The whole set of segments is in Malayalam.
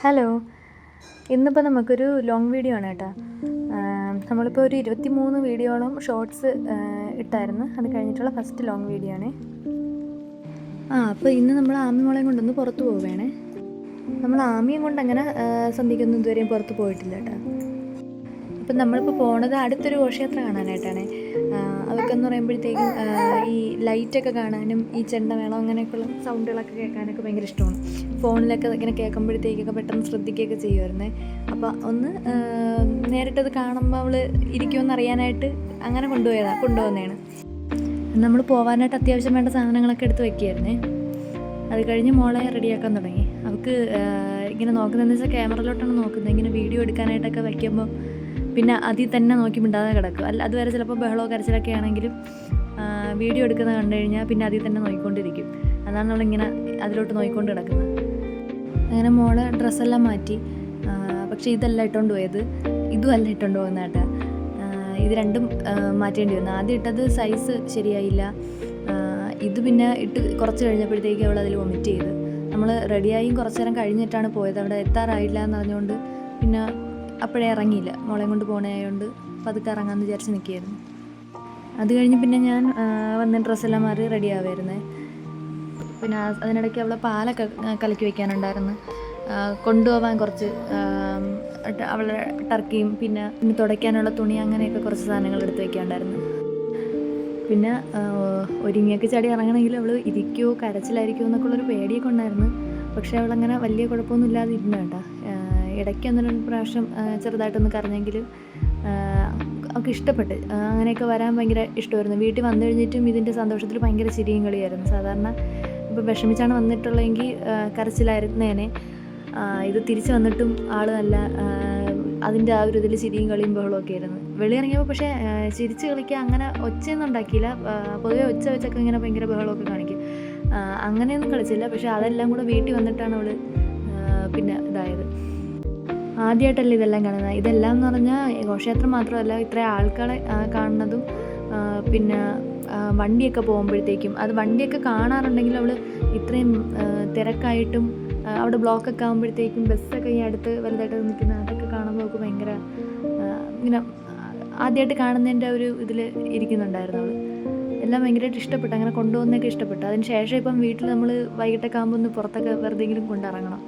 ഹലോ, ഇന്നിപ്പോൾ നമുക്കൊരു ലോങ് വീഡിയോ ആണ് കേട്ടോ. നമ്മളിപ്പോൾ ഒരു 23 വീഡിയോളം ഷോർട്സ് ഇട്ടായിരുന്നു. അത് കഴിഞ്ഞിട്ടുള്ള ഫസ്റ്റ് ലോങ് വീഡിയോ ആണ്. അപ്പോൾ ഇന്ന് നമ്മൾ ആമി മോളെയും കൊണ്ടൊന്ന് പുറത്ത് പോവുകയാണേ. നമ്മൾ ആമിയും കൊണ്ട് അങ്ങനെ സന്ധിക്കൊന്നും ഇതുവരെയും പുറത്ത് പോയിട്ടില്ല കേട്ടോ. അപ്പം നമ്മളിപ്പോൾ പോണത് അടുത്തൊരു ഘോഷയാത്ര കാണാനായിട്ടാണ്. അതൊക്കെയെന്ന് പറയുമ്പോഴത്തേക്കും ഈ ലൈറ്റൊക്കെ കാണാനും ഈ ചെണ്ടമേളം അങ്ങനെയൊക്കെയുള്ള സൗണ്ടുകളൊക്കെ കേൾക്കാനൊക്കെ ഭയങ്കര ഇഷ്ടമാണ്. ഫോണിലൊക്കെ ഇങ്ങനെ കേൾക്കുമ്പോഴത്തേക്കൊക്കെ പെട്ടെന്ന് ശ്രദ്ധിക്കുകയൊക്കെ ചെയ്യുമായിരുന്നേ. അപ്പോൾ ഒന്ന് നേരിട്ടത് കാണുമ്പോൾ അവൾ ഇരിക്കുമെന്ന് അറിയാനായിട്ട് അങ്ങനെ കൊണ്ടുവന്നതാണ്. നമ്മൾ പോകാനായിട്ട് അത്യാവശ്യം വേണ്ട സാധനങ്ങളൊക്കെ എടുത്ത് വയ്ക്കുമായിരുന്നേ. അത് കഴിഞ്ഞ് മോളെ റെഡിയാക്കാൻ തുടങ്ങി. അവൾക്ക് ഇങ്ങനെ നോക്കുന്നതെന്ന് വെച്ചാൽ ക്യാമറയിലോട്ടാണ് നോക്കുന്നത്. ഇങ്ങനെ വീഡിയോ എടുക്കാനായിട്ടൊക്കെ വയ്ക്കുമ്പോൾ പിന്നെ അതിൽ തന്നെ നോക്കി മിണ്ടാതെ കിടക്കും. അതുവരെ ചിലപ്പോൾ ബഹളമോ കരച്ചിലൊക്കെ ആണെങ്കിലും വീഡിയോ എടുക്കുന്നത് കണ്ടു കഴിഞ്ഞാൽ പിന്നെ അതിൽ തന്നെ നോക്കിക്കൊണ്ടിരിക്കും. അതാണ് നമ്മളിങ്ങനെ അതിലോട്ട് നോക്കിക്കൊണ്ട് കിടക്കുന്നത്. അങ്ങനെ മോളെ ഡ്രസ്സെല്ലാം മാറ്റി. പക്ഷേ ഇതല്ല ഇട്ടുകൊണ്ട് പോയത്, ഇതും അല്ല ഇട്ടുകൊണ്ട് പോകുന്ന കേട്ടോ. ഇത് രണ്ടും മാറ്റേണ്ടി വന്നു. ആദ്യം ഇട്ടത് സൈസ് ശരിയായില്ല. ഇത് പിന്നെ ഇട്ട് കുറച്ച് കഴിഞ്ഞപ്പോഴത്തേക്ക് അവൾ അതിൽ വൊമിറ്റ് ചെയ്ത്. നമ്മൾ റെഡിയായും കുറച്ച് നേരം കഴിഞ്ഞിട്ടാണ് പോയത്. അവിടെ എത്താറായില്ല എന്ന് പറഞ്ഞുകൊണ്ട് പിന്നെ അപ്പോഴേ ഇറങ്ങിയില്ല. മോളെയും കൊണ്ട് പോകണമായതുകൊണ്ട് പതുക്കെ ഇറങ്ങാമെന്ന് വിചാരിച്ച് നിൽക്കുകയായിരുന്നു. അത് കഴിഞ്ഞ് പിന്നെ ഞാൻ വന്ന് ഡ്രസ്സെല്ലാം മാറി റെഡി ആവുമായിരുന്നേ. പിന്നെ അതിനിടയ്ക്ക് അവളെ പാലൊക്കെ കലക്കി വയ്ക്കാനുണ്ടായിരുന്നു. കൊണ്ടുപോകാൻ കുറച്ച് അവളുടെ ടർക്കിയും പിന്നെ തുടയ്ക്കാനുള്ള തുണി അങ്ങനെയൊക്കെ കുറച്ച് സാധനങ്ങൾ എടുത്ത് വയ്ക്കാനുണ്ടായിരുന്നു. പിന്നെ ഒരുങ്ങിയൊക്കെ ചാടി ഇറങ്ങണമെങ്കിൽ അവൾ ഇരിക്കുമോ കരച്ചിലായിരിക്കുമോ എന്നൊക്കെ ഉള്ളൊരു പേടിയൊക്കെ ഉണ്ടായിരുന്നു. പക്ഷേ അവളങ്ങനെ വലിയ കുഴപ്പമൊന്നും ഇല്ലാതെ ഇരുന്നു കേട്ടോ. ഇടയ്ക്ക് ഒന്നും പ്രാവശ്യം ചെറുതായിട്ടൊന്ന് കരഞ്ഞെങ്കിൽ അവൾക്ക് ഇഷ്ടപ്പെട്ട്. അങ്ങനെയൊക്കെ വരാൻ ഭയങ്കര ഇഷ്ടമായിരുന്നു. വീട്ടിൽ വന്നു കഴിഞ്ഞിട്ടും ഇതിൻ്റെ സന്തോഷത്തിൽ ഭയങ്കര ചിരിയും കളിയായിരുന്നു. സാധാരണ ഇപ്പോൾ വിഷമിച്ചാണ് വന്നിട്ടുള്ളതെങ്കിൽ കരച്ചിലായിരുന്നേനെ. ഇത് തിരിച്ച് വന്നിട്ടും ആൾ നല്ല അതിൻ്റെ ആ ഒരു ഇതിൽ ചിരിയും കളിയും ബഹളമൊക്കെ ആയിരുന്നു. വെളിയിറങ്ങിയപ്പോൾ പക്ഷേ ചിരിച്ച് കളിക്കുക അങ്ങനെ ഒച്ചയൊന്നും ഉണ്ടാക്കിയില്ല. പൊതുവെ ഒച്ച വെച്ചൊക്കെ ഇങ്ങനെ ഭയങ്കര ബഹളമൊക്കെ കാണിക്കും. അങ്ങനെയൊന്നും കളിച്ചില്ല. പക്ഷേ അതെല്ലാം കൂടെ വീട്ടിൽ വന്നിട്ടാണ് അവൾ പിന്നെ ഇതായത്. ആദ്യമായിട്ടല്ല ഇതെല്ലാം കാണുന്നത്. ഇതെല്ലാം എന്ന് പറഞ്ഞാൽ ഘോഷയാത്ര മാത്രമല്ല, ഇത്രയും ആൾക്കാരെ കാണുന്നതും പിന്നെ വണ്ടിയൊക്കെ പോകുമ്പോഴത്തേക്കും അത് വണ്ടിയൊക്കെ കാണാറുണ്ടെങ്കിൽ അവൾ ഇത്രയും തിരക്കായിട്ടും അവിടെ ബ്ലോക്കൊക്കെ ആകുമ്പോഴത്തേക്കും ബസ്സൊക്കെ ഈ അടുത്ത് വലുതായിട്ട് നിൽക്കുന്ന അതൊക്കെ കാണുമ്പോൾ അവൾക്ക് ഭയങ്കര ഇങ്ങനെ ആദ്യമായിട്ട് കാണുന്നതിൻ്റെ ഒരു ഇതിൽ ഇരിക്കുന്നുണ്ടായിരുന്നു അവൾ. എല്ലാം ഭയങ്കരമായിട്ട് ഇഷ്ടപ്പെട്ടു. അങ്ങനെ കൊണ്ടുപോകുന്നതൊക്കെ ഇഷ്ടപ്പെട്ടു. അതിന് ശേഷം ഇപ്പം വീട്ടിൽ നമ്മൾ വൈകിട്ടൊക്കെ ആകുമ്പോൾ ഒന്ന് പുറത്തൊക്കെ വെറുതെങ്കിലും കൊണ്ടിറങ്ങണം.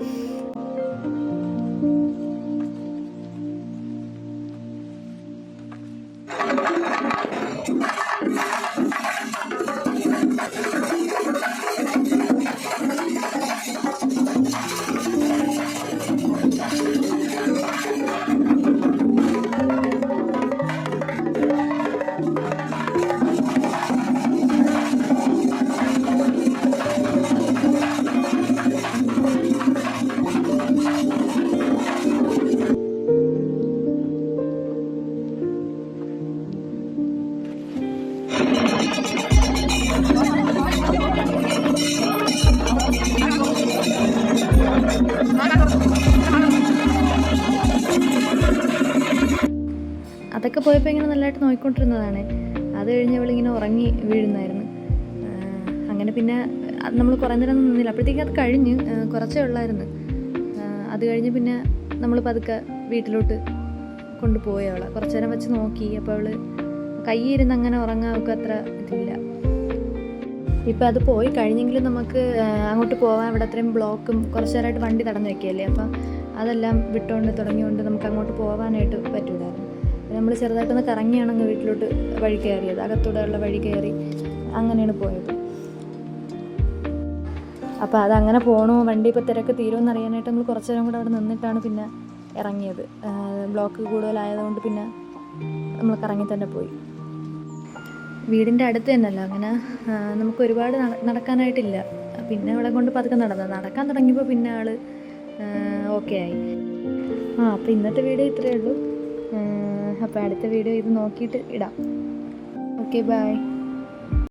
അതൊക്കെ പോയപ്പോൾ ഇങ്ങനെ നല്ലതായിട്ട് നോക്കിക്കൊണ്ടിരുന്നതാണ്. അത് കഴിഞ്ഞ് അവളിങ്ങനെ ഉറങ്ങി വീഴുന്നായിരുന്നു. അങ്ങനെ പിന്നെ നമ്മൾ കുറേ നേരം നിന്നില്ല. അപ്പോഴത്തേക്കും അത് കഴിഞ്ഞ് കുറച്ചേ ഉള്ളായിരുന്നു. അത് കഴിഞ്ഞ് പിന്നെ നമ്മൾ പതുക്കെ വീട്ടിലോട്ട് കൊണ്ടുപോയി അവളെ. കുറച്ച് നേരം വെച്ച് നോക്കി. അപ്പോൾ അവൾ കയ്യിരുന്ന് അങ്ങനെ ഉറങ്ങാൻ അവൾക്ക് അത്ര ഇതില്ല. ഇപ്പോൾ അത് പോയി കഴിഞ്ഞെങ്കിലും നമുക്ക് അങ്ങോട്ട് പോകാൻ ഇവിടെ അത്രയും ബ്ലോക്കും കുറച്ച് നേരമായിട്ട് വണ്ടി തടഞ്ഞു വയ്ക്കുകയല്ലേ. അപ്പം അതെല്ലാം വിട്ടുകൊണ്ട് തുടങ്ങിയോണ്ട് നമുക്ക് അങ്ങോട്ട് പോകാനായിട്ട് പറ്റൂലായിരുന്നു. നമ്മൾ ചെറുതായിട്ടൊന്ന് കറങ്ങിയാണെങ്കിൽ വീട്ടിലോട്ട് വഴി കയറിയത്, അകത്തൂടെയുള്ള വഴി കയറി അങ്ങനെയാണ് പോയത്. അപ്പോൾ അതങ്ങനെ പോകണോ, വണ്ടി ഇപ്പോൾ തിരക്ക് തീരുമെന്ന് അറിയാനായിട്ട് നമ്മൾ കുറച്ച് നേരം കൂടെ അവിടെ നിന്നിട്ടാണ് പിന്നെ ഇറങ്ങിയത്. ബ്ലോക്ക് കൂടുതലായതുകൊണ്ട് പിന്നെ നമ്മൾ കറങ്ങി തന്നെ പോയി. വീടിൻ്റെ അടുത്ത് തന്നെയല്ല, അങ്ങനെ നമുക്ക് ഒരുപാട് നടക്കാനായിട്ടില്ല. പിന്നെ അവളെ കൊണ്ട് പതുക്കെ നടക്കാൻ തുടങ്ങിയപ്പോൾ പിന്നെ ആൾ ഓക്കെ ആയി. അപ്പോൾ ഇന്നത്തെ വീഡിയോ ഇത്രയേ ഉള്ളൂ. അപ്പോൾ അടുത്ത വീഡിയോ ഇത് നോക്കിയിട്ട് ഇടാം. Okay, by.